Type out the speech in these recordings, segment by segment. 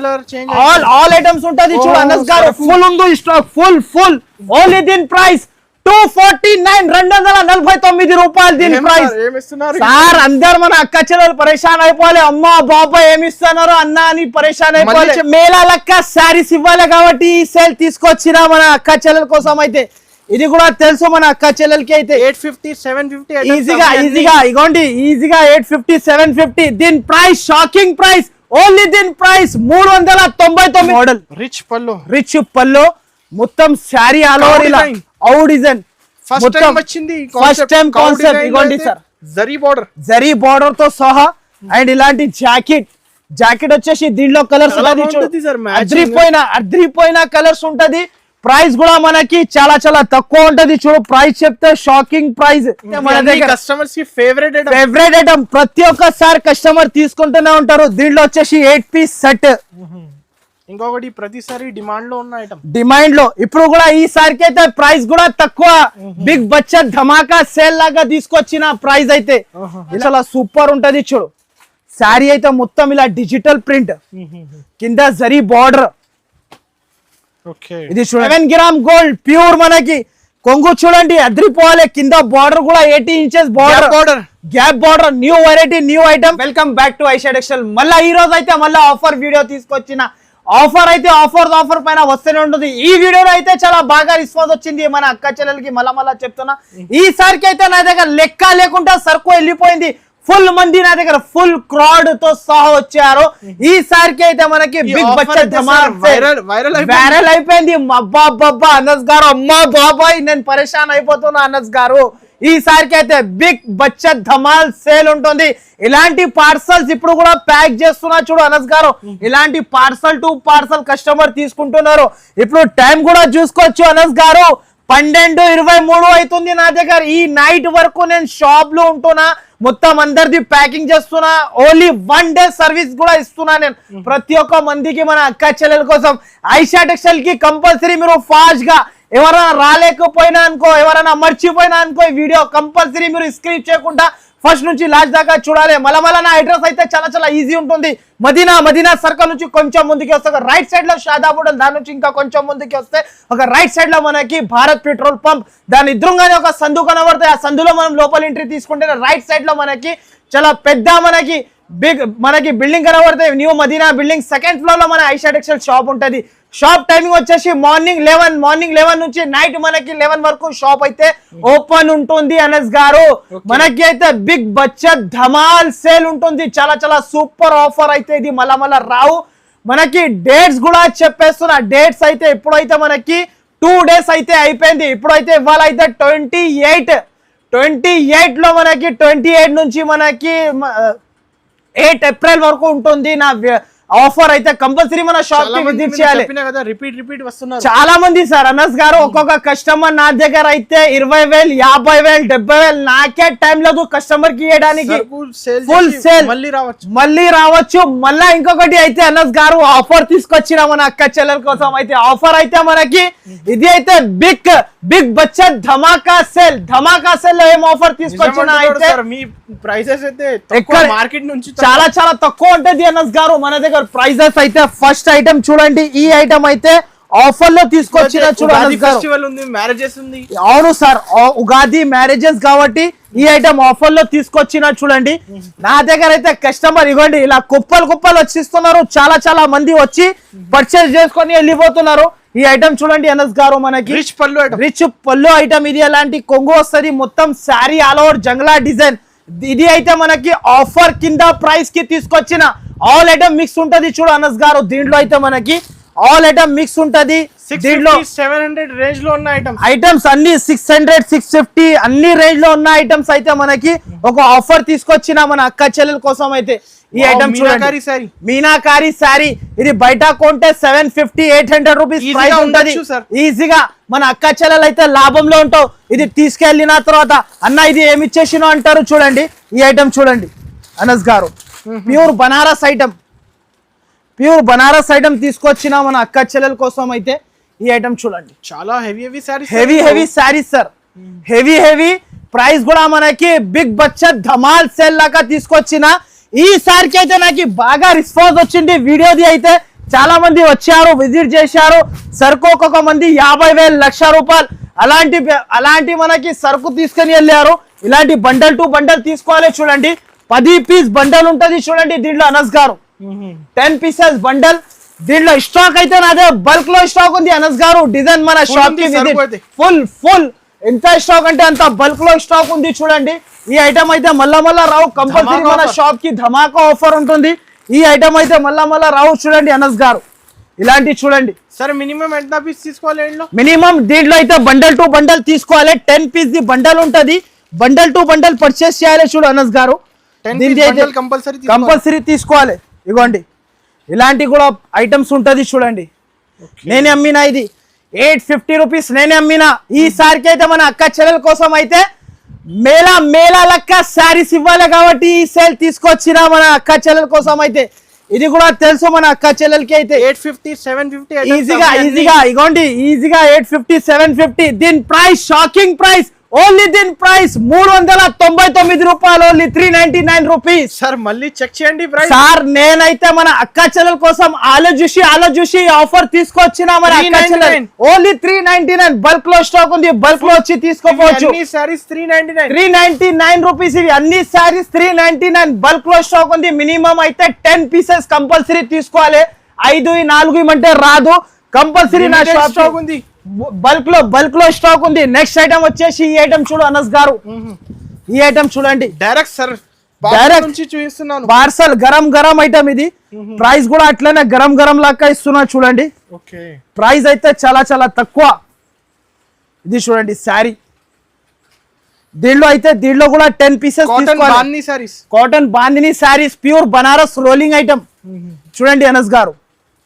Colour change all items ఉంటది చూడు అనస్ గారు ఫుల్ ఉంది స్టాక్ ఫుల్ ఓన్లీ దీని ప్రైస్ 249 రూపాయలు దీని ప్రైస్ సార్ అందరు మన అక్క చెల్లెలు పరేషాన్ అయిపోవాలి అమ్మా బాబా ఏమి ఇస్తున్నారు అన్న అని పరేషాన్ అయిపోవాలి మేళా లెక్క శారీస్ ఇవ్వాలి కాబట్టి ఈ సేల్ తీసుకొచ్చిన మన అక్క చెల్లెల కోసం అయితే ఇది కూడా తెలుసు మన అక్క చెల్లెలకి అయితే 850 750 ఈజీగా ఇగోండి ఈజీగా 850 750 దీని ప్రైస్ షాకింగ్ ప్రైస్ ఓన్లీ దీని ప్రైస్ 399 మోడల్ రిచ్ పల్లో మొత్తం శారీ ఆల్ ఓవర్ ఇలా ఔ డిజైన్ ఫస్ట్ టైం వచ్చింది ఫస్ట్ టైం కాన్సెప్ట్ ఇగోండి సార్ జరీ బోర్డర్ తో సహా అండ్ ఇలాంటి జాకెట్ వచ్చేసి దీంట్లో కలర్స్ అద్రిపోయిన కలర్స్ ఉంటది ప్రైస్ కూడా మనకి చాలా చాలా తక్కువ ఉంటది చూడు ప్రైస్ చెప్తే షాకింగ్ ప్రైస్ మన దగ్గర కస్టమర్స్ కి ఫేవరెట్ ఐటమ్ ప్రతి ఒక్కసారి కస్టమర్ తీసుకుంటూనే ఉంటారు దీంట్లో వచ్చేసి 8 పీస్ సెట్ ఇంకొకటి ప్రతిసారి డిమాండ్ లో ఉన్న ఐటమ్ డిమాండ్ లో ఇప్పుడు కూడా ఈసారికి అయితే ప్రైస్ కూడా తక్కువ బిగ్ బడ్జెట్ ధమాకా సేల్ లాగా తీసుకొచ్చిన ప్రైస్ అయితే చాలా సూపర్ ఉంటది చూడు శారీ అయితే మొత్తం ఇలా డిజిటల్ ప్రింట్ కింద జరీ బార్డర్ ఇది 7 గ్రామ్ గోల్డ్ ప్యూర్ మనకి కొంగు చూడండి అద్రిపోవాలి కింద బార్డర్ కూడా 80 inches border gap border new variety new item welcome back to Aisha textile మళ్ళీ ఈ రోజు అయితే మళ్ళీ ఆఫర్ వీడియో తీసుకొచ్చిన ఆఫర్ అయితే ఆఫర్ పైన వస్తూనే ఉంటుంది ఈ వీడియోలో అయితే చాలా బాగా రెస్పాన్స్ వచ్చింది మన అక్క చెల్లెలకి మళ్ళా చెప్తున్నా ఈసారికి అయితే నా దగ్గర లెక్క లేకుండా సరుకు వెళ్ళిపోయింది ఫుల్ మంది నా దగ్గర ఫుల్ క్రౌడ్ తో సహా వచ్చారు ఈసారికి అయితే మనకి బిగ్ బడ్జెట్ వైరల్ అయిపోయింది అబ్బా అనస్ గారు అమ్మా బాబాయ్ నేను పరేషాన్ అయిపోతున్నా అనస్ గారు ఈసారికి అయితే బిగ్ బడ్జెట్ ధమాల్ సేల్ ఉంటుంది ఇలాంటి పార్సల్స్ ఇప్పుడు కూడా ప్యాక్ చేస్తున్నా చూడు అనస్ గారు ఇలాంటి పార్సల్ టు పార్సల్ కస్టమర్ తీసుకుంటున్నారు ఇప్పుడు టైం కూడా చూసుకోవచ్చు అనస్ గారు 12:23 అవుతుంది నా దగ్గర ఈ నైట్ వరకు నేను షాప్ లో ఉంటున్నా మొత్తం అందరిది ప్యాకింగ్ చేస్తున్నా ఓన్లీ 1 డే సర్వీస్ కూడా ఇస్తున్నా నేను ప్రతి ఒక్క మందికి మన అక్క చెల్లెల కోసం ఐషా టెక్స్టైల్ కి కంపల్సరీ మీరు ఫాస్ట్ గా ఎవరైనా రాలేకపోయినా అనుకో ఎవరైనా మర్చిపోయినా అనుకో ఈ వీడియో కంపల్సరీ మీరు స్క్రీన్ చేయకుండా ఫస్ట్ నుంచి లాస్ట్ దాకా చూడాలి మళ్ళా నా అడ్రస్ అయితే చాలా ఈజీ ఉంటుంది మదీనా సర్కిల్ నుంచి కొంచెం ముందుకి వస్తే రైట్ సైడ్ లో షాదాబ్ హోటల్ దాని నుంచి ఇంకా కొంచెం ముందుకి వస్తే ఒక రైట్ సైడ్ లో మనకి భారత్ పెట్రోల్ పంప్ దాని ఎదురుగానే ఒక సందు కనబడుతుంది ఆ సందులో మనం లోపల ఎంట్రీ తీసుకుంటే రైట్ సైడ్ లో మనకి చాలా పెద్ద మనకి బిల్డింగ్ కనబడుతుంది new Madina building second floor లో మన ఐషా టెక్స్టైల్ షాప్ ఉంటది షాప్ టైమింగ్ వచ్చేసి మార్నింగ్ 11 నుంచి నైట్ మనకి 11 వరకు షాప్ అయితే ఓపెన్ ఉంటుంది అనస్ గారు మనకి అయితే బిగ్ బడ్జెట్ ధమాల్ సేల్ ఉంటుంది చాలా సూపర్ ఆఫర్ అయితే ఇది మళ్ళా రావు మనకి డేట్స్ కూడా చెప్పేస్తున్నా డేట్స్ అయితే ఇప్పుడైతే మనకి 2 డేస్ అయితే అయిపోయింది ఇప్పుడైతే ఇవాళ అయితే 28 లో మనకి 28 నుంచి మనకి 8 ఏప్రిల్ వరకు ఉంటుంది నా ఆఫర్ అయితే కంపల్సరీ మన షాప్ కి విజిట్ చేయాలి రిపీట్ వస్తున్నారు చాలా మంది సార్ అనస్ గారు ఒక్కొక్క కస్టమర్ నా దగ్గర అయితే 20,000 50,000 70,000 నాకే టైం లేదు కస్టమర్ కి ఇవ్వడానికి ఫుల్ సేల్ మళ్ళీ రావచ్చు మళ్ళా ఇంకొకటి అయితే అనస్ గారు ఆఫర్ తీసుకొచ్చిన మన అక్క చెల్లెల కోసం అయితే ఆఫర్ అయితే మనకి ఇది అయితే బిగ్ బడ్జెట్ ధమాకా సేల్ లో ఏం ఆఫర్ తీసుకొచ్చిన అయితే మీ ప్రైసెస్ అయితే మార్కెట్ నుంచి చాలా తక్కువ ఉంటది అనస్ గారు మన దగ్గర ప్రైజెస్ అయితే ఫస్ట్ ఐటమ్ చూడండి ఈ ఐటమ్ అయితే ఆఫర్ లో తీసుకొచ్చిన చూడండి ఫెస్టివల్ ఉంది మ్యారేజెస్ ఉంది అవును సార్ ఉగాది మ్యారేజెస్ కాబట్టి ఈ ఐటమ్ ఆఫర్ లో తీసుకొచ్చిన చూడండి నా దగ్గర అయితే కస్టమర్ ఇవ్వండి ఇలా కుప్పలు వచ్చిస్తున్నారు చాలా మంది వచ్చి పర్చేస్ చేసుకొని వెళ్ళిపోతున్నారు ఈ ఐటమ్ చూడండి అనస్ గారు మనకి రిచ్ పళ్ళు ఐటమ్ ఇది అలాంటి కొంగు వస్తుంది మొత్తం శారీ ఆల్ ఓవర్ జంగ్లా డిజైన్ ఇది అయితే మనకి ఆఫర్ కింద ప్రైస్ కి తీసుకొచ్చిన ఆల్ ఐటమ్ మిక్స్ ఉంటది చూడు అనస్ గారు దీంట్లో అయితే మనకి ఆల్ ఐటమ్ మిక్స్ ఉంటది దీంట్లో 700 రేంజ్ లో ఉన్న ఐటమ్స్ అన్ని 600 650 అన్ని రేంజ్ లో ఉన్న ఐటమ్స్ అయితే మనకి ఒక ఆఫర్ తీసుకొచ్చిన మన అక్క చెల్లెల కోసం అయితే ఈ ఐటమ్ చూడండి మీనాకారి శారీ ఇది బయట కొంటే 750 800 రూపీస్ ప్రైస్ ఉంటది ఈజీగా మన అక్క చెల్లెలు అయితే లాభంలో ఉంటావు ఇది తీసుకెళ్లిన తర్వాత అన్న ఇది ఏమి ఇచ్చేసినో అంటారు చూడండి ఈ ఐటమ్ చూడండి అనస్ గారు ప్యూర్ బనారస్ ఐటమ్ తీసుకొచ్చిన మన అక్క చెల్లెల కోసం అయితే ఈ ఐటమ్ చూడండి చాలా heavy saris sir heavy price కూడా మనకి బిగ్ బడ్జెట్ ధమాల్ సేల్ లాగా తీసుకొచ్చిన ఈసారికి అయితే నాకు బాగా రెస్పాన్స్ వచ్చింది వీడియోది అయితే చాలా మంది వచ్చారు, విజిట్ చేశారు. సరుకు ఒక్కొక్క మంది 50,000 లక్ష రూపాయలు అలాంటి మనకి సరుకు తీసుకొని వెళ్ళారు. ఇలాంటి బండల్ టు బండల్ తీసుకోవాలి. చూడండి 10 పీస్ బండల్ ఉంటది చూడండి దీంట్లో అనస్ గారు. 10 పీసెస్ బండల్. దీంట్లో స్టాక్ అయితే నాదే బల్క్ లో స్టాక్ ఉంది అనస్ గారు. డిజైన్ మన షాప్ కి ఫుల్ ఎంత స్టాక్ అంటే అంత బల్క్ లో స్టాక్ ఉంది చూడండి. ఈ ఐటమ్ అయితే మళ్ళా రావు. కంపల్సరీ మన షాప్ కి ధమాకా ఆఫర్ ఉంటుంది. ఈ ఐటమ్ అయితే మళ్ళా రావు చూడండి అనస్ గారు. ఇలాంటి చూడండి సార్. మినిమం ఎంత పీస్ తీసుకోవాలి? మినిమం దీంట్లో అయితే బండల్ టు బండల్ తీసుకోవాలి. 10 పీస్ ది బండల్ ఉంటది. బండల్ టు బండల్ పర్చేస్ చేయాలి చూడు అనస్ గారు. కంపల్సరీ తీసుకోవాలి. ఇగోండి ఇలాంటి కూడా ఐటమ్స్ ఉంటది చూడండి. నేనే అమ్మినా ఇది 850 రూపీస్ నేనే అమ్మినా. ఈసారికి అయితే మన అక్క చెల్లెల కోసం అయితే మేళా లెక్క శారీస్ ఇవ్వాలి కాబట్టి ఈ సేల్ తీసుకొచ్చిన మన అక్క చెల్లెల కోసం అయితే. ఇది కూడా తెలుసు మన అక్క చెల్లెలకి అయితే 850 750 ఈజీగా ఇగోండి ఈజీగా 850 750. దీని ప్రైస్ షాకింగ్ ప్రైస్. ఓన్లీ దీని ప్రైస్ 399 రూపాయలు. Only 399 rupees. సార్ మళ్ళీ చెక్ చేయండి ప్రైస్. సార్ నేనైతే మన అక్క చెల్లెల కోసం ఆలోచించి ఆఫర్ తీసుకొచ్చిన మన అక్క చెల్లెలు. ఓన్లీ 399 బల్క్ లో స్టాక్ ఉంది. బల్క్ లో వచ్చి తీసుకోవచ్చు. అన్ని సారీస్ 399 రూపీస్. ఇవి అన్ని సారీస్ 399 బల్క్ లో స్టాక్ ఉంది. మినిమం అయితే 10 పీసెస్ కంపల్సరీ తీసుకోవాలి. 5 4 ఇమంటే రాదు. కంపల్సరీ నా షాప్ స్టాక్ ఉంది. బల్క్ లో స్టాక్ ఉంది. నెక్స్ట్ ఐటమ్ వచ్చేసి ఈ ఐటమ్ చూడు అనస్ గారు. ఈ ఐటమ్ చూడండి డైరెక్ట్ సార్ నుంచి చూపిస్తున్నాను. పార్సల్ గరం ఐటమ్ ఇది. ప్రైస్ కూడా అట్లనే గరం లాగా ఇస్తున్నా చూడండి. ప్రైస్ అయితే చాలా తక్కువ. ఇది చూడండి శారీ. దీంట్లో కూడా 10 pieces cotton bandhani saris. Pure Banaras rolling item చూడండి అనస్ గారు.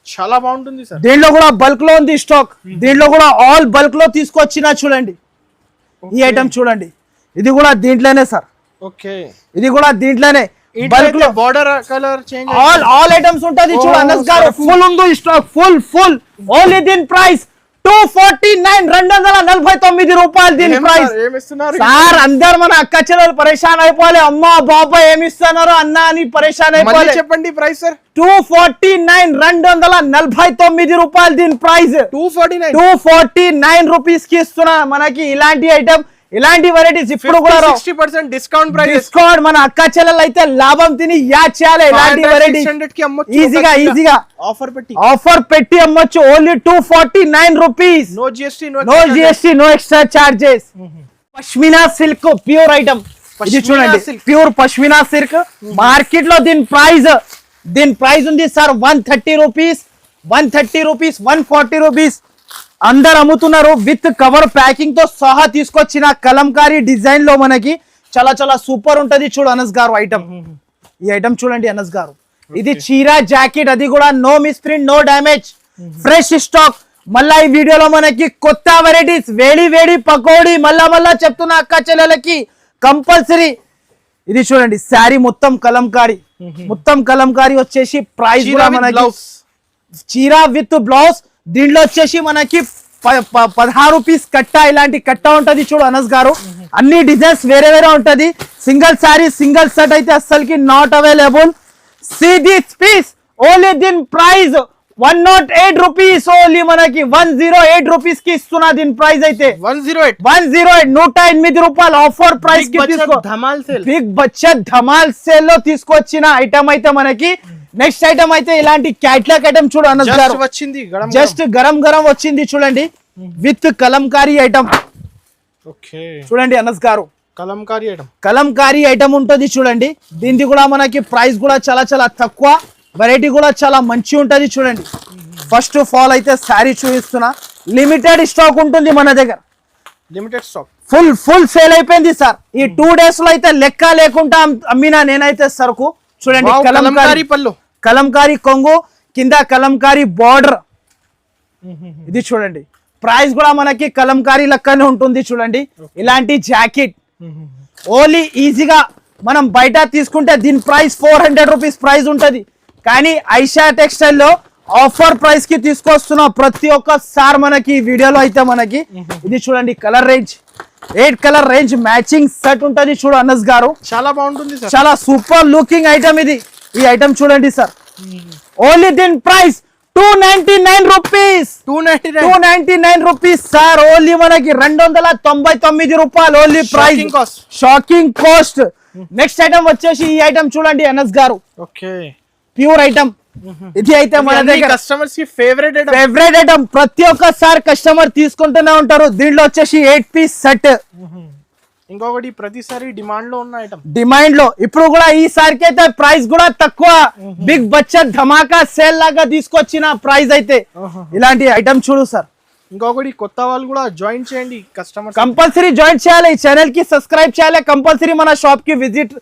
చాలా బాగుంటుంది సార్. దీంట్లో కూడా బల్క్ లో ఉంది స్టాక్. దీంట్లో కూడా ఆల్ బల్క్ లో తీసుకొచ్చినా చూడండి. ఈ ఐటమ్ చూడండి. ఇది కూడా దీంట్లోనే సార్. ఇది కూడా దీంట్లోనే బల్క్ లో border colour change all items ఉంటది చూడు అనస్ గారు. ఫుల్ ఉంది స్టాక్. ఫుల్ ఓన్లీ దీని ప్రైస్ 249 249 రూపాయలు దీని ప్రైస్. సార్ అందరు మన అక్క చెల్లెలు పరేషాన్ అయిపోవాలి. అమ్మా బాబా ఏమి ఇస్తున్నారు అన్న అని పరేషాన్ అయిపోవాలి. చెప్పండి ప్రైస్ సార్. 249 249 రూపాయలు దీని ప్రైస్. 249 రూపీస్ కి ఇస్తున్నా మనకి ఇలాంటి ఐటమ్. ఇలాంటి వెరైటీస్ ఇప్పుడు కూడా 60% డిస్కౌంట్. మన అక్క చెల్లెలు అయితే లాభం తిని యాడ్ చేయాలి. ఇలాంటి వెరైటీస్ ఈజీగా ఆఫర్ పెట్టి అమ్మొచ్చు. Only 249 rupees. No GST no extra charges. Pashmina silk pure item. ఇది చూడండి ప్యూర్ పష్మినా సిల్క్. మార్కెట్ లో దీని ప్రైస్ ఉంది సార్ 130 రూపీస్ 140 రూపీస్. అందరు అమ్ముతున్నారు. విత్ కవర్ ప్యాకింగ్ తో సహా తీసుకొచ్చిన కలంకారీ డిజైన్ లో మనకి చాలా సూపర్ ఉంటది చూడు అనస్ గారు ఐటమ్. ఈ ఐటమ్ చూడండి అనస్ గారు. ఇది చీరా జాకెట్. అది కూడా no misprint no damage. Fresh stock. మళ్ళా ఈ వీడియోలో మనకి కొత్త వెరైటీస్ వేడి పకోడీ మళ్ళా చెప్తున్నా అక్క చెల్లెలకి కంపల్సరీ. ఇది చూడండి శారీ మొత్తం కలంకారీ వచ్చేసి ప్రైస్ కూడా మనకి చీరా విత్ బ్లౌజ్. దీంట్లో వచ్చేసి మనకి 16 రూపీస్ కట్ట. ఇలాంటి కట్ట ఉంటది చూడు అనస్ గారు. అన్ని డిజైన్స్ వేరే ఉంటది. సింగిల్ సారీ సింగిల్ సెట్ అయితే అస్సలకి not available. See this piece. Only దీని ప్రైస్ 108 రూపీస్. ఓన్లీ మనకి 108 రూపీస్ కి ఇస్తున్నా. దీని ప్రైస్ అయితే 108 108 రూపాయలు ఆఫర్ ప్రైస్ కి తీసుకో. బిగ్ బడ్జెట్ ధమాల్ సేల్ లో తీసుకొచ్చిన ఐటమ్ అయితే మనకి. నెక్స్ట్ ఐటమ్ అయితే ఇలాంటి క్యాట్లాగ్ ఐటమ్ చూడు అనస్ గారు. జస్ట్ గరం వచ్చింది చూడండి. విత్ కలంకారీ ఐటమ్ చూడండి అనస్ గారు. కలంకారీ ఐటమ్ ఉంటది చూడండి. దీనికి కూడా మనకి ప్రైస్ కూడా చాలా తక్కువ. వెరైటీ కూడా చాలా మంచి ఉంటది చూడండి. ఫస్ట్ ఆఫ్ ఆల్ అయితే శారీ చూపిస్తున్నా. లిమిటెడ్ స్టాక్ ఉంటుంది మన దగ్గర. ఫుల్ సేల్ అయిపోయింది సార్. ఈ 2 days లో అయితే లెక్క లేకుండా అమ్మినా నేనైతే సరుకు చూడండి. కలంకారీ కొంగు కింద కలంకారీ బార్డర్. ఇది చూడండి. ప్రైస్ కూడా మనకి కలంకారీ లెక్కనే ఉంటుంది చూడండి. ఇలాంటి జాకెట్ ఓన్లీ ఈజీగా మనం బయట తీసుకుంటే దీని ప్రైస్ 400 రూపీస్ ప్రైస్ ఉంటది. కానీ ఐషా టెక్స్టైల్ లో ఆఫర్ ప్రైస్ కి తీసుకొస్తున్నా ప్రతి ఒక్కసారి మనకి వీడియోలో అయితే మనకి. ఇది చూడండి colour range 8 colour range matching set ఉంటది చూడు అనస్ గారు. చాలా బాగుంటుంది. చాలా సూపర్ లుకింగ్ ఐటమ్ ఇది. ఈ ఐటమ్ చూడండి సార్. ఓన్లీ దీని price 299 rupees 299 rupees sir. Only మనకి 299 రూపాయలు only price. Shocking cost. Next item వచ్చేసి ఈ ఐటమ్ చూడండి అనస్ గారు. Okay, pure item. ఇది అయితే మన దగ్గర కస్టమర్స్ కి ఫేవరెట్ ఐటమ్. ప్రతి ఒక్కసారి కస్టమర్ తీసుకుంటూనే ఉంటారు. దీంట్లో వచ్చేసి 8 పీస్ సెట్. ఇంకొకటి ప్రతిసారి డిమాండ్ లో ఉన్న ఐటమ్. డిమాండ్ లో ఇప్పుడు కూడా ఈసారికి అయితే ప్రైస్ కూడా తక్కువ. బిగ్ బడ్జెట్ ధమాకా సేల్ లాగా తీసుకొచ్చిన ప్రైస్ అయితే ఇలాంటి ఐటమ్ చూడు సార్. ఇంకొకటి కొత్త వాళ్ళు కూడా జాయిన్ చేయండి. కస్టమర్ కంపల్సరీ జాయిన్ చేయాలి. ఈ ఛానల్ కి సబ్స్క్రైబ్ చేయాలి. కంపల్సరీ మన షాప్ కి విజిట్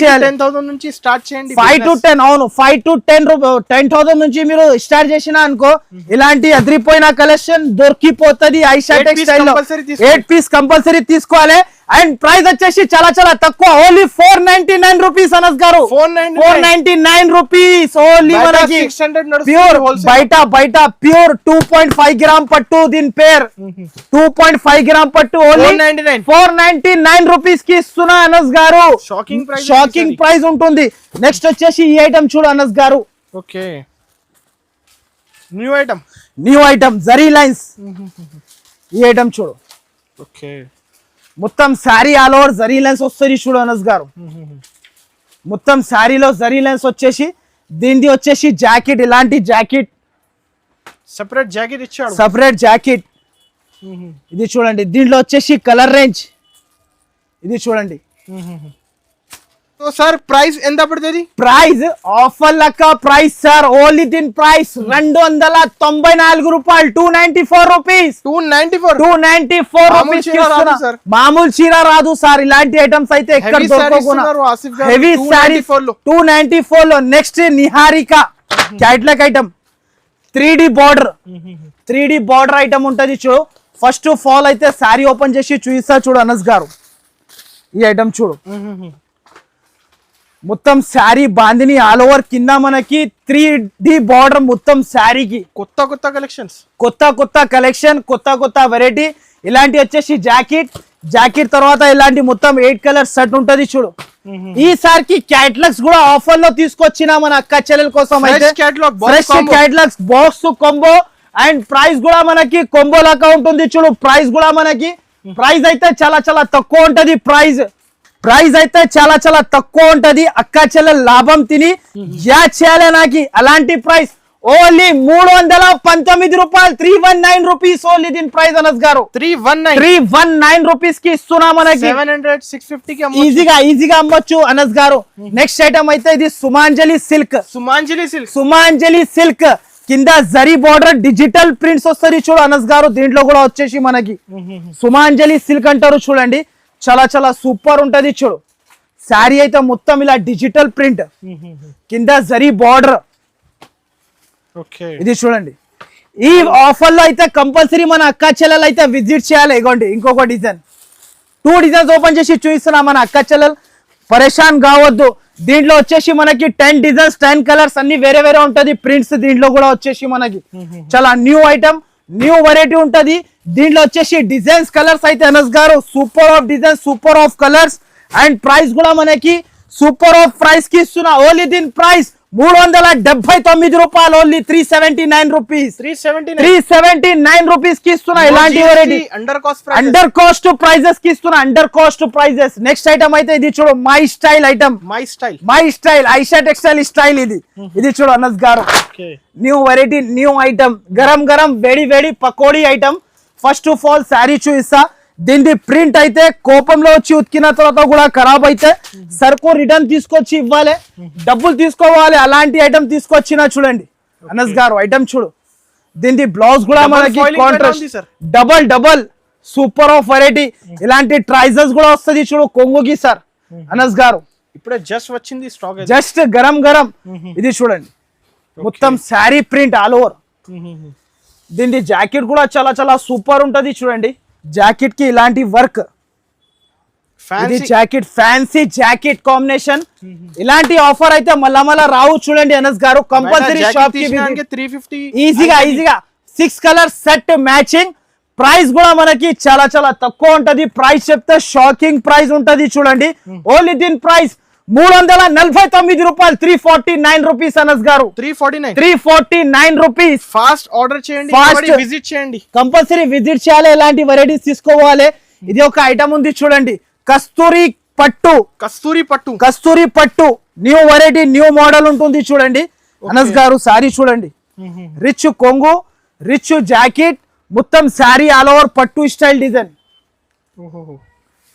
చేయాలి. 10,000 నుంచి స్టార్ట్ చేయండి. 5 to 10 అవును 5 to 10,000 నుంచి మీరు స్టార్ట్ చేసిన అనుకో ఇలాంటి అదిరిపోయిన కలెక్షన్ దొరికిపోతుంది. ఐషా టెక్స్టైల్ లో 8 పీస్ కంపల్సరీ తీసుకోవాలి. అండ్ ప్రైస్ వచ్చేసి చాలా చాలా తక్కువ. ఓన్లీ 499 రూపీస్ అనస్ గారు. 499 రూపీస్ ఓన్లీ మనకి. ప్యూర్ బయట ప్యూర్ 2.5 గ్రామ్ పట్టు. దీని పేరు 2.5 గ్రామ్ పట్టు. ఓన్లీ 499 రూపీస్ కి ఇస్తున్నా అనస్ గారు. షాకింగ్ ప్రైస్ ఉంటుంది. నెక్స్ట్ వచ్చేసి ఈ ఐటమ్ చూడు అనస్ గారు. Okay, new item zari lines. ఈ ఐటమ్ చూడు. ఓకే, మొత్తం sari all over zari lines వస్తుంది చూడు అనస్ గారు. మొత్తం శారీలో జరీ లైన్స్ వచ్చేసి దీనిది వచ్చేసి జాకెట్. ఇలాంటి జాకెట్ సెపరేట్ జాకెట్ ఇచ్చాడు. Separate jacket. ఇది చూడండి. దీంట్లో వచ్చేసి కలర్ రేంజ్ ఇది చూడండి. సో సార్ ప్రైస్ ఎంత పడుతుంది? ప్రైస్ ఆఫర్ లెక్క ప్రైస్ సార్. ఓన్లీ దీని ప్రైస్ 294 రూపాయలు. 294 రూపీస్. 294 రూపీస్. మామూలు చీర రాదు సార్. ఇలాంటి ఐటమ్స్ అయితే ఎక్కడ దొరకకుండా. హెవీ సారీ 294 లో. Next Niharika catalogue item 3D border. 3D border item ఉంటది చూడు. ఫస్ట్ ఆఫ్ ఆల్ అయితే సారీ ఓపెన్ చేసి చూపిస్తా చూడు అనస్ గారు. ఈ ఐటమ్ చూడు. మొత్తం శారీ బాందిని ఆల్ ఓవర్ కింద మనకి 3D బార్డర్ మొత్తం శారీకి. కొత్త కలెక్షన్స్, కొత్త కలెక్షన్, కొత్త వెరైటీ. ఇలాంటి వచ్చేసి జాకెట్ తర్వాత ఇలాంటి మొత్తం 8 కలర్ సెట్ ఉంటది చూడు. ఈసారికి క్యాటలాగ్స్ కూడా ఆఫర్ లో తీసుకొచ్చిన మన అక్క చెల్లెల కోసం అయితే fresh catalogues box combo. And price కూడా మనకి కాంబో లాగా ఉంటుంది చూడు. ప్రైస్ కూడా మనకి ప్రైస్ అయితే చాలా చాలా తక్కువ ఉంటది. ప్రైస్ అయితే చాలా చాలా తక్కువ ఉంటది. అక్క చెల్లెల లాభం తిని యాడ్ చేయాలి నాకు. అలాంటి ప్రైస్ ఓన్లీ 319 రూపాయలు. 319 రూపీస్ ఓన్లీ దీని ప్రైస్ అనస్ గారు. 319 రూపీస్ కి ఇస్తున్నా మనకి. 700-650 కి ఈజీగా అమ్మొచ్చు అనస్ గారు. నెక్స్ట్ ఐటమ్ అయితే ఇది సుమాంజలి సిల్క్. కింద జరీ బార్డర్ డిజిటల్ ప్రింట్స్ వస్తుంది చూడు అనస్ గారు. దీంట్లో కూడా వచ్చేసి మనకి సుమాంజలి సిల్క్ అంటారు చూడండి. చాలా చాలా సూపర్ ఉంటది చూడు. శారీ అయితే మొత్తం ఇలా డిజిటల్ ప్రింట్, కింద జరీ బార్డర్. ఇది చూడండి. ఈ ఆఫర్ లో అయితే కంపల్సరీ మన అక్క చెల్లెలు అయితే విజిట్ చేయాలి. ఇగోండి ఇంకొక డిజైన్. 2 డిజైన్స్ ఓపెన్ చేసి చూపిస్తున్నా. మన అక్క చెల్లెలు పరేషాన్ కావద్దు. దీంట్లో వచ్చేసి మనకి 10 డిజైన్స్ 10 కలర్స్ అన్ని వేరే ఉంటది. ప్రింట్స్ దీంట్లో కూడా వచ్చేసి మనకి చాలా న్యూ ఐటమ్, న్యూ వెరైటీ ఉంటది. దీంట్లో వచ్చేసి డిజైన్స్ కలర్స్ అయితే అనస్ గారు super of design, super of colours. And price కూడా మనకి సూపర్ ఆఫ్ ప్రైస్ కి ఇస్తున్నా. ఓన్లీ దీని ప్రైస్ 379 రూపాయలు. Only 379 rupees. 379 రూపీస్ కి ఇస్తున్నా. ఇలాంటి వెరైటీ అండర్ కాస్ట్ ప్రైజెస్ కి ఇస్తున్నా. Under cost prices. Next item అయితే ఇది చూడు. My style item. My style Aisha textile style. ఇది చూడు అనస్ గారు. New variety, new item. గరం వేడి పకోడీ item. First of all sari చూపిస్తా. దీని ప్రింట్ అయితే కోపంలో వచ్చి ఉతికిన తర్వాత కూడా ఖరాబ్ అయితే సరుకు రిటర్న్ తీసుకొచ్చి ఇవ్వాలి, డబ్బులు తీసుకోవాలి. అలాంటి ఐటమ్ తీసుకొచ్చినా చూడండి అనస్ గారు. ఐటమ్ చూడు. దీని బ్లౌజ్ కూడా మనకి contrast double super of variety. ఇలాంటి ట్రైజెస్ కూడా వస్తుంది చూడు కొంగుకి సార్ అనస్ గారు. ఇప్పుడే జస్ట్ వచ్చింది స్టాక్. జస్ట్ గరం. ఇది చూడండి. మొత్తం శారీ ప్రింట్ ఆల్ ఓవర్. దీని జాకెట్ కూడా చాలా చాలా సూపర్ ఉంటది చూడండి. జాకెట్ కి ఇలాంటి work. Jacket fancy jacket combination. ఇలాంటి ఆఫర్ అయితే మళ్ళా రావు చూడండి అనస్ గారు. కంపల్సరీ షాప్ కి 350 ఈజీగా 6 కలర్ సెట్ మ్యాచింగ్. ప్రైస్ కూడా మనకి చాలా చాలా తక్కువ ఉంటది. ప్రైస్ చెప్తే షాకింగ్ ప్రైస్ ఉంటది చూడండి. ఓన్లీ దీని ప్రైస్ 349 రూపాయలు, 349 రూపీస్ అనస్ గారు, 349 రూపీస్. ఫాస్ట్ ఆర్డర్ చేయండి, విజిట్ చేయండి, కంపల్సరీ విజిట్ చేయాలి, ఎలాంటి వెరైటీస్ తీసుకోవాలి. ఇది ఒక ఐటమ్ ఉంది చూడండి, కస్తూరి పట్టు న్యూ వెరైటీ, న్యూ మోడల్ ఉంటుంది చూడండి అనస్ గారు. సారీ చూడండి, రిచ్ కొంగు, రిచ్ జాకెట్, మొత్తం శారీ ఆల్ ఓవర్ పట్టు స్టైల్ డిజైన్.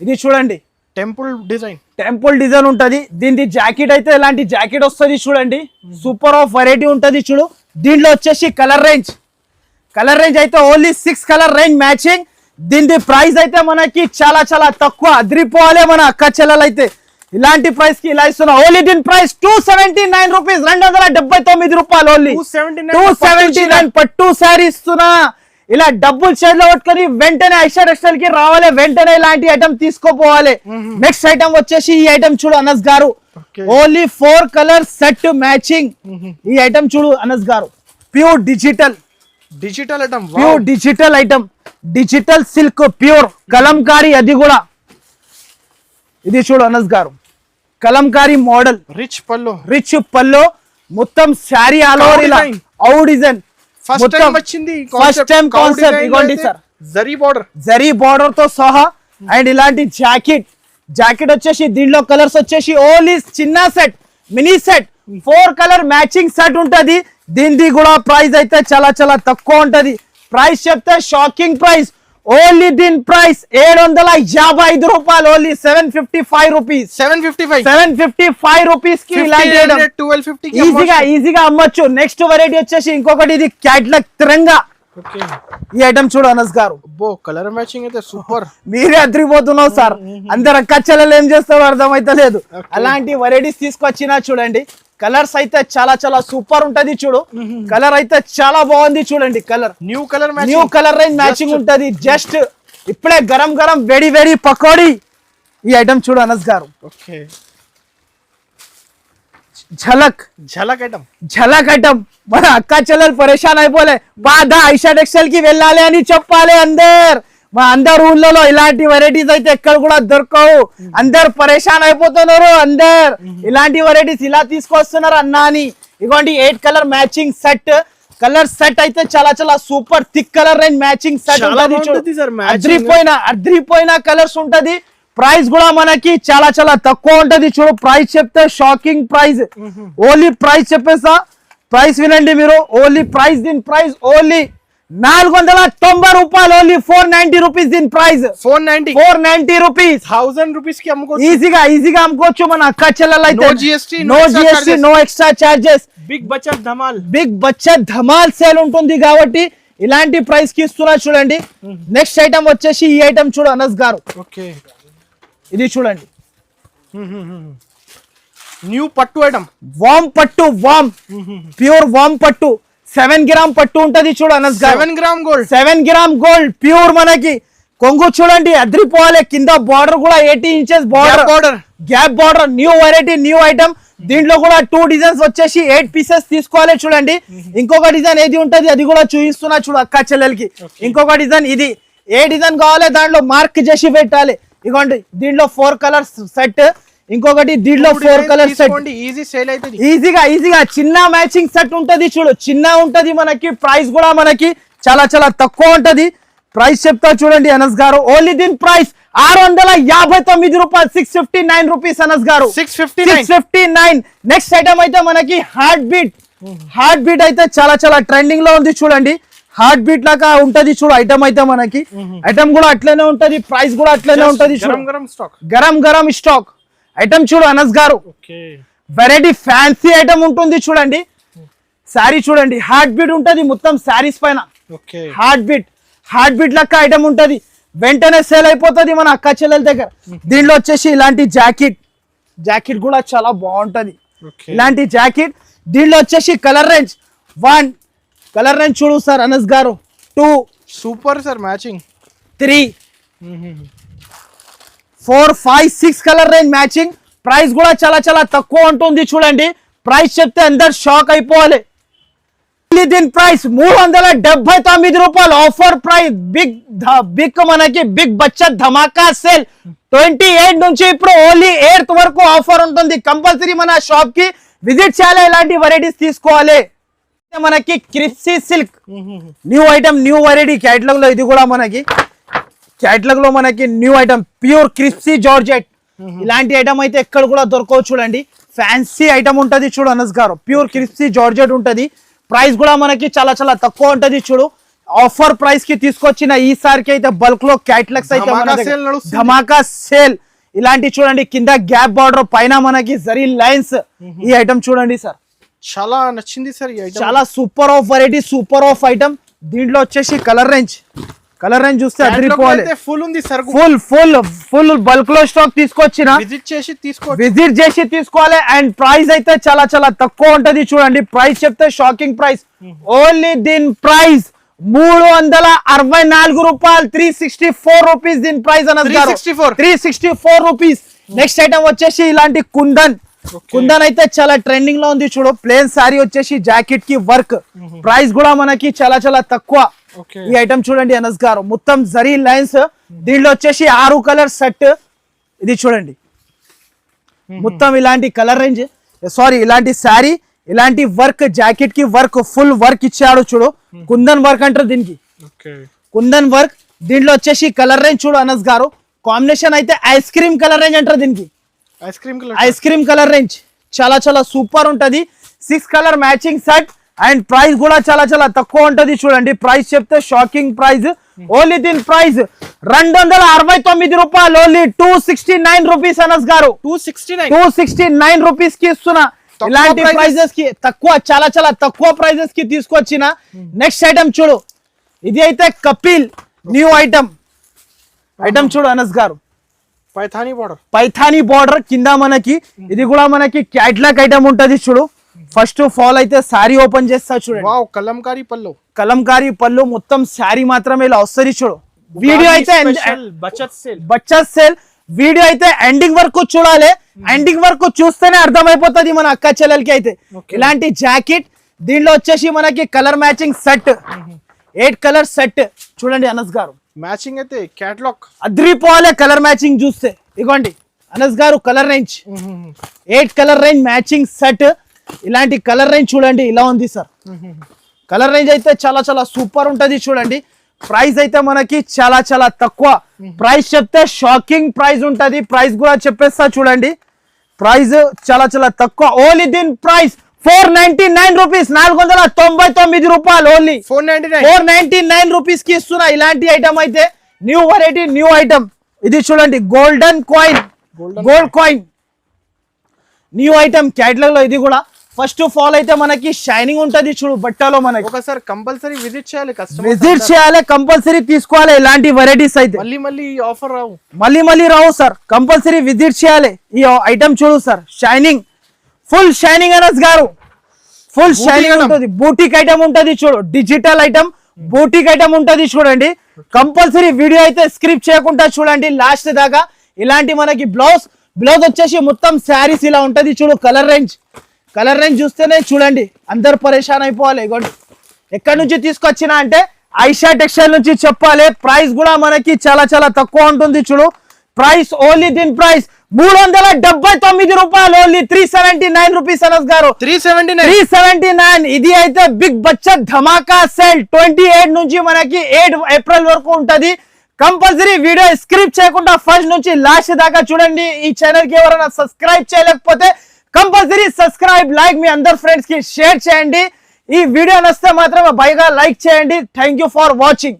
ఇది చూడండి, టెంపుల్ డిజైన్ ఉంటది. దీని జాకెట్ అయితే ఎలాంటి జాకెట్ వస్తుంది చూడండి, సూపర్ ఆఫ్ వెరైటీ ఉంటది చూడు. దీంట్లో వచ్చేసి కలర్ రేంజ్ అయితే ఓన్లీ 6 కలర్ రేంజ్ మ్యాచింగ్. దీని ప్రైస్ అయితే మనకి చాలా చాలా తక్కువ, అదిరిపోవాలి మన అక్క చెల్లెలు అయితే. ఇలాంటి ప్రైస్ కి ఇలా ఇస్తున్నా. ఓన్లీ దీని ప్రైస్ 279 రూపీస్, 279 రూపాయలు, ఓన్లీ 279 పట్టు శారీ ఇస్తున్నా. ఇలా డబ్బులు చేతిలో పట్టుకొని వెంటనే ఐషా టెక్స్టైల్ కి రావాలి, వెంటనే ఇలాంటి ఐటమ్ తీసుకోపోవాలి. నెక్స్ట్ ఐటమ్ వచ్చేసి ఈ ఐటమ్ చూడు అనస్ గారు, ఓన్లీ 4 కలర్ సెట్ మ్యాచింగ్. ఈ ఐటమ్ చూడు అనస్ గారు, pure digital item, digital silk, pure Kalamkari. అది కూడా ఇది చూడు అనస్ గారు, కలంకారీ మోడల్, రిచ్ పల్లో, మొత్తం శారీ ఆల్ ఓవర్ ఇలా ఔ డిజైన్. ఫస్ట్ టైం కాన్సెప్ట్ ఇగోండి సార్, జరీ బార్డర్ తో సహా. అండ్ ఇలాంటి జాకెట్ వచ్చేసి దీంట్లో కలర్స్ వచ్చేసి ఓన్లీ చిన్న set, mini set, 4 colour matching set ఉంటది. దీనిది కూడా ప్రైస్ అయితే చాలా చాలా తక్కువ ఉంటది. ప్రైస్ చెప్తే షాకింగ్ ప్రైస్, ఓన్లీ దీని ప్రైస్ 755 రూపాయలు, ఓన్లీ 755 రూపీస్, 755 రూపీస్ కి ఈజీగా అమ్మొచ్చు. నెక్స్ట్ వెరైటీ వచ్చేసి ఇంకొకటి, ఇది క్యాట్లాగ్ తిరంగా. ఈ ఐటమ్ చూడు అనస్ గారు, కలర్ మ్యాచింగ్ అయితే సూపర్. మీరే అదిరిపోతున్నావు సార్, అందరు అక్క చెల్లెలు ఏం చేస్తారో అర్థమైతే లేదు. అలాంటి వెరైటీస్ తీసుకొచ్చినా చూడండి, కలర్స్ అయితే చాలా చాలా సూపర్ ఉంటది చూడు. కలర్ అయితే చాలా బాగుంది చూడండి, colour new colour range matching ఉంటది. జస్ట్ ఇప్పుడే గరం వేడి పకోడీ. ఈ ఐటమ్ చూడు అనస్ గారు, ఝలక్ ఐటమ్. మన అక్క చెల్లెలు పరేషాన్ అయిపోలే, బాధ ఐషా టెక్స్టైల్ కి వెళ్ళాలి అని చెప్పాలి అందరు ఊళ్ళలో. ఇలాంటి వెరైటీస్ అయితే ఎక్కడ కూడా దొరకవు, అందరు పరేషాన్ అయిపోతున్నారు. ఇలాంటి వెరైటీస్ ఇలా తీసుకొస్తున్నారు అన్నా అని. ఇగోండి 8 colour matching set, colour set అయితే చాలా చాలా super thick colour range matching set అద్రిపోయిన కలర్స్ ఉంటది. ప్రైస్ కూడా మనకి చాలా చాలా తక్కువ ఉంటది చూడు. ప్రైస్ చెప్తే షాకింగ్ ప్రైస్, ఓన్లీ ప్రైస్ చెప్పేసా, ప్రైస్ వినండి మీరు. ఓన్లీ ప్రైస్, దీని ప్రైస్ ఓన్లీ 490 రూపాయలు, ఓన్లీ 490 రూపీస్. దీని ప్రైస్ 490 రూపీస్, 1000 రూపీస్ కి అమ్ముకోవచ్చు, ఈజీగా అమ్ముకోవచ్చు మన అక్క చెల్లెలు అయితే. No GST, no extra charges. Big Bachat Dhamaal sale ఉంటుంది కాబట్టి ఇలాంటి ప్రైస్ కి ఇస్తున్నా చూడండి. నెక్స్ట్ ఐటమ్ వచ్చేసి ఈ ఐటమ్ చూడు అనస్ గారు, ఇది చూడండి, న్యూ పట్టు ఐటమ్, వామ్ ప్యూర్ వామ్ పట్టు. 7 గ్రామ్ పట్టు ఉంటది చూడు అనస్ గారు, 7 గ్రామ్ గోల్డ్ ప్యూర్. మనకి కొంగు చూడండి అద్రిపోవాలి, కింద బార్డర్ కూడా 80 inches border, gap border. New variety, new item. దీంట్లో కూడా 2 డిజైన్స్ వచ్చేసి 8 పీసెస్ తీసుకోవాలి చూడండి. ఇంకొక డిజైన్ ఏది ఉంటది అది కూడా చూపిస్తున్నా చూడు అక్క చెల్లెలకి. ఇంకొక డిజైన్, ఇది ఏ డిజైన్ కావాలి దాంట్లో మార్క్ చేసి పెట్టాలి. ఇగోండి దీంట్లో 4 కలర్స్ సెట్, ఇంకొకటి దీంట్లో 4 కలర్ సెట్. ఈజీగా చిన్న మ్యాచింగ్ సెట్ ఉంటది చూడు, చిన్న ఉంటది మనకి. ప్రైస్ కూడా మనకి చాలా చాలా తక్కువ ఉంటది. ప్రైస్ చెప్తా చూడండి అనస్ గారు, ఓన్లీ దీని ప్రైస్ 659 రూపాయలు, 659 రూపీస్ అనస్ గారు, 659. నెక్స్ట్ ఐటమ్ అయితే మనకి హార్ట్ బీట్ అయితే చాలా చాలా ట్రెండింగ్ లో ఉంది చూడండి. హార్ట్ బీట్ లాగా ఉంటది చూడు ఐటమ్ అయితే మనకి. ఐటమ్ కూడా అట్లనే ఉంటది, ప్రైస్ కూడా అట్లనే ఉంటది. గరం స్టాక్ ఐటమ్ చూడు అనస్ గారు, వెరైటీ ఫ్యాన్సీ ఐటమ్ ఉంటుంది చూడండి. శారీ చూడండి, హార్ట్ బీట్ ఉంటది మొత్తం శారీస్ పైన. హార్ట్ బీట్ లెక్క ఐటమ్ ఉంటది, వెంటనే సేల్ అయిపోతుంది మన అక్క చెల్లెల దగ్గర. దీంట్లో వచ్చేసి ఇలాంటి జాకెట్ కూడా చాలా బాగుంటది. ఇలాంటి జాకెట్ దీంట్లో వచ్చేసి కలర్ రేంజ్ 1 కలర్ రేంజ్ చూడు సార్ అనస్ గారు, 2 super sir matching, 3 4 5 6 colour range matching. Price కూడా చాలా చాలా తక్కువ ఉంటుంది చూడండి. ప్రైస్ చెప్తే అందరు షాక్ అయిపోవాలి. దీని ప్రైస్ 379 రూపాయలు ఆఫర్ ప్రైస్. బిగ్ మనకి బిగ్ బచ్చత్ ధమాకా సేల్ 28 నుంచి ఇప్పుడు ఓన్లీ 8th వరకు ఆఫర్ ఉంటుంది. కంపల్సరీ మన షాప్ కి విజిట్ చేయాలి, ఇలాంటి వెరైటీస్ తీసుకోవాలి. మనకి క్రిప్సీ silk new item, new variety catalogue లో. ఇది కూడా మనకి క్యాటలాగ్ లో మనకి న్యూ ఐటమ్ ప్యూర్ క్రిప్సీ జార్జెట్. ఇలాంటి ఐటమ్ అయితే ఎక్కడ కూడా దొరకవు. చూడండి ఫ్యాన్సీ ఐటమ్ ఉంటది చూడు అనస్ గారు, ప్యూర్ క్రిప్సీ జార్జెట్ ఉంటది. ప్రైస్ కూడా మనకి చాలా చాలా తక్కువ ఉంటది. చూడు ఆఫర్ ప్రైస్ కి తీసుకొచ్చిన ఈసారికి అయితే బల్క్ లో క్యాటలాగ్స్ అయితే ధమాకా సేల్. ఇలాంటి చూడండి కింద గ్యాప్ బార్డర్, పైన మనకి జరీ లైన్స్. ఈ ఐటమ్ చూడండి సార్, చాలా నచ్చింది సార్. ఈ ఐటమ్ చాలా super of variety, super of item. దీంట్లో వచ్చేసి కలర్ రేంజ్ చూస్తే అదిరిపోవాలి. ఫుల్ ఉంది సార్, ఫుల్ బల్క్ లో స్టాక్ తీసుకొచ్చిన విజిట్ చేసి తీసుకోవాలి. అండ్ ప్రైస్ అయితే చాలా చాలా తక్కువ ఉంటది. చూడండి ప్రైస్ చెప్తే షాకింగ్ ప్రైస్. ఓన్లీ దీని ప్రైస్ 364 రూపాయలు, 364 రూపీస్ దీని ప్రైస్ అన్నది 364 రూపీస్. నెక్స్ట్ ఐటమ్ వచ్చేసి ఇలాంటి కుందన్ అయితే చాలా ట్రెండింగ్ లో ఉంది. చూడు ప్లేన్ సారీ వచ్చేసి జాకెట్ కి వర్క్. ప్రైస్ కూడా మనకి చాలా చాలా తక్కువ. ఈ ఐటమ్ చూడండి అనస్ గారు, మొత్తం జరీ లైన్స్. దీంట్లో వచ్చేసి 6 కలర్ సెట్. ఇది చూడండి మొత్తం ఇలాంటి కలర్ రేంజ్, సారీ ఇలాంటి శారీ, ఇలాంటి వర్క్, జాకెట్ కి వర్క్, ఫుల్ వర్క్ ఇచ్చాడు. చూడు కుందన్ వర్క్ అంటారు దీనికి, కుందన్ వర్క్. దీంట్లో వచ్చేసి కలర్ రేంజ్ చూడు అనస్ గారు, కాంబినేషన్ అయితే ఐస్ క్రీమ్ కలర్ రేంజ్ అంటారు దీనికి. ఐస్ క్రీమ్ కలర్ రేంజ్ చాలా చాలా సూపర్ ఉంటది. 6 colour matching set. And price కూడా చాలా చాలా తక్కువ ఉంటది. చూడండి ప్రైస్ చెప్తే షాకింగ్ ప్రైస్. ఓన్లీ దీని ప్రైస్ 269 రూపాయలు, ఓన్లీ 269 రూపీస్ అనస్ గారు. 269 రూపీస్ కి ఇస్తున్నా. ఇలాంటి ప్రైజెస్ కి తక్కువ, చాలా చాలా తక్కువ ప్రైజెస్ కి తీసుకొచ్చిన. నెక్స్ట్ ఐటమ్ చూడు, ఇది అయితే కపిల్ న్యూ ఐటమ్ చూడు అనస్ గారు, పైథానీ బార్డర్ కింద మనకి. ఇది కూడా మనకి క్యాట్లాగ్ ఐటమ్ ఉంటది. చూడు ఫస్ట్ ఆఫ్ ఆల్ అయితే సారీ ఓపెన్ చేస్తా చూడండి. కలంకారీ పళ్ళు మొత్తం సారీ మాత్రమే ఇలా వస్తుంది. చూడు వీడియో అయితే బచత్ సేల్ వీడియో అయితే ఎండింగ్ వరకు చూడాలి. ఎండింగ్ వరకు చూస్తేనే అర్థమైపోతుంది మన అక్క చెల్లెలకి అయితే. ఇలాంటి జాకెట్, దీంట్లో వచ్చేసి మనకి colour matching set, 8 colour set. చూడండి అనస్ గారు, మ్యాచింగ్ అయితే క్యాటలాగ్ అద్రిపోవాలి. కలర్ మ్యాచింగ్ చూస్తే ఇగోండి అనస్ గారు, colour range 8 colour range matching set. ఇలాంటి కలర్ రేంజ్ చూడండి ఇలా ఉంది సార్. కలర్ రేంజ్ అయితే చాలా చాలా సూపర్ ఉంటది. చూడండి ప్రైస్ అయితే మనకి చాలా చాలా తక్కువ. ప్రైస్ చెప్తే షాకింగ్ ప్రైస్ ఉంటది. ప్రైస్ కూడా చెప్పేస్తా చూడండి, ప్రైస్ చాలా చాలా తక్కువ. ఓన్లీ దీని ప్రైస్ 499 రూపీస్, 499 రూపాయలు. ఓన్లీ 499 రూపీస్ కి ఇస్తున్నా. ఇలాంటి ఐటమ్ అయితే న్యూ వెరైటీ, న్యూ ఐటమ్. ఇది చూడండి gold coin new item catalogue లో. ఇది కూడా ఫస్ట్ ఆఫ్ ఆల్ అయితే మనకి షైనింగ్ ఉంటది. చూడు బట్టలో మనకి ఒకసారి కంపల్సరీ విజిట్ చేయాలి, కంపల్సరీ తీసుకోవాలి. ఇలాంటి వెరైటీస్ అయితే మళ్ళీ ఆఫర్ రావు, మళ్ళీ రావు సార్. కంపల్సరీ విజిట్ చేయాలి. ఈ ఐటమ్ చూడు sir, shining, full shining Anas గారు, ఫుల్ షైనింగ్ ఉంటుంది. బూటిక్ ఐటమ్ ఉంటది. చూడు డిజిటల్ ఐటమ్, బూటిక్ ఐటమ్ ఉంటది. చూడండి కంపల్సరీ వీడియో అయితే స్క్రిప్ట్ చేయకుండా చూడండి లాస్ట్ దాకా. ఇలాంటి మనకి బ్లౌజ్ వచ్చేసి మొత్తం శారీస్ ఇలా ఉంటది. చూడు కలర్ రేంజ్ చూస్తేనే చూడండి అందరు పరేషాన్ అయిపోవాలి. ఇగోండి ఎక్కడి నుంచి తీసుకొచ్చినా అంటే ఐషా టెక్స్టైల్ నుంచి చెప్పాలి. ప్రైస్ కూడా మనకి చాలా చాలా తక్కువ ఉంటుంది. చూడు ప్రైస్, ఓన్లీ దీని ప్రైస్ 379 రూపాయలు, ఓన్లీ 379 రూపీస్ అనస్ గారు, 379. ఇది అయితే బిగ్ బచ్చత్ ధమాకా సేల్ 28 నుంచి మనకి 8 ఏప్రిల్ వరకు ఉంటది. కంపల్సరీ వీడియో స్క్రిప్ట్ చేయకుండా ఫస్ట్ నుంచి లాస్ట్ దాకా చూడండి. ఈ ఛానల్ కి ఎవరైనా సబ్స్క్రైబ్ చేయలేకపోతే కంపల్సరీ సబ్స్క్రైబ్, లైక్, మీ అందరు ఫ్రెండ్స్ కి షేర్ చేయండి. ఈ వీడియో నచ్చితే మాత్రం బాగా లైక్ చేయండి. Thank you for watching.